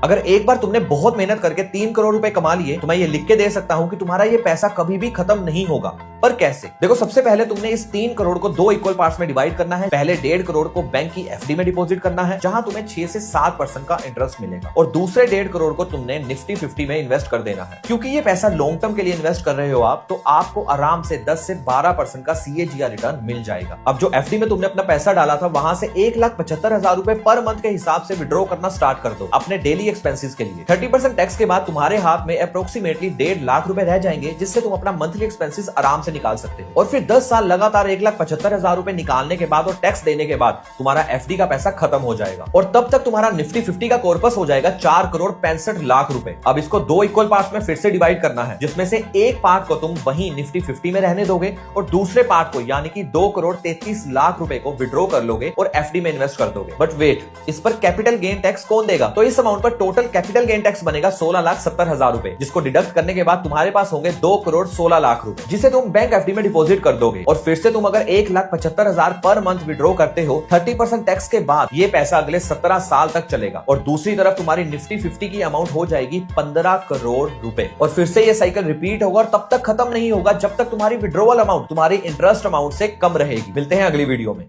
अगर एक बार तुमने बहुत मेहनत करके 3 करोड़ रुपए कमा लिए तो मैं ये लिख के दे सकता हूं कि तुम्हारा ये पैसा कभी भी खत्म नहीं होगा। पर कैसे? देखो, सबसे पहले तुमने इस 3 करोड़ को 2 इक्वल पार्ट्स में डिवाइड करना है। पहले 1.5 करोड़ को बैंक की एफडी में डिपॉजिट करना है, जहां तुम्हें 6 से 7% का इंटरेस्ट मिलेगा, और दूसरे 1.5 करोड़ को तुमने निफ्टी 50 में इन्वेस्ट कर देना है। क्योंकि ये पैसा लॉन्ग टर्म के लिए इन्वेस्ट कर रहे हो आप, तो आपको आराम से 10 से 12% का CAGR रिटर्न मिल जाएगा। अब जो एफडी में तुमने अपना पैसा डाला था, वहां से 1,75,000 रुपए पर मंथ के हिसाब से विड्रॉ करना स्टार्ट कर दो अपने डेली एक्सपेंसेस के लिए। 30% टैक्स के बाद तुम्हारे हाथ में अप्रोक्सीमेटली 1.5 लाख रुपए रह जाएंगे, जिससे तुम अपना मंथली एक्सपेंसेस आराम से निकाल सकते हो। और फिर 10 साल लगातार 1,75,000 रुपए निकालने के बाद और टैक्स देने के बाद तुम्हारा एफडी का पैसा खत्म हो जाएगा, और तब तक तुम्हारा निफ्टी 50 का कॉर्पस हो जाएगा 4,65,00,000 रुपए। अब इसको 2 इक्वल पार्ट्स में फिर से डिवाइड करना है, जिसमें से एक पार्ट को तुम वही निफ्टी 50 में रहने दोगे और दूसरे पार्ट को यानी कि 2,33,00,000 रुपए को विड्रॉ कर लोगे और एफडी में इन्वेस्ट कर दोगे। बट वेट, इस पर कैपिटल गेन टैक्स कौन देगा? तो इस अमाउंट पर टोटल कैपिटल गेन टैक्स बनेगा 16,70,000 रुपए, जिसको डिडक्ट करने के बाद तुम्हारे पास होंगे 2,16,00,000 रुपए, जिसे तुम बैंक एफडी में डिपॉजिट कर दोगे। और फिर से तुम अगर 1,75,000 पर मंथ विड्रॉ करते हो, 30% टैक्स के बाद ये पैसा अगले 17 साल तक चलेगा, और दूसरी तरफ तुम्हारी निफ्टी 50 की अमाउंट हो जाएगी 15 करोड़ रुपए। और फिर से ये साइकिल रिपीट होगा और तब तक खत्म नहीं होगा जब तक तुम्हारी विड्रॉवल अमाउंट तुम्हारी इंटरेस्ट अमाउंट से कम रहेगी। मिलते हैं अगली वीडियो में।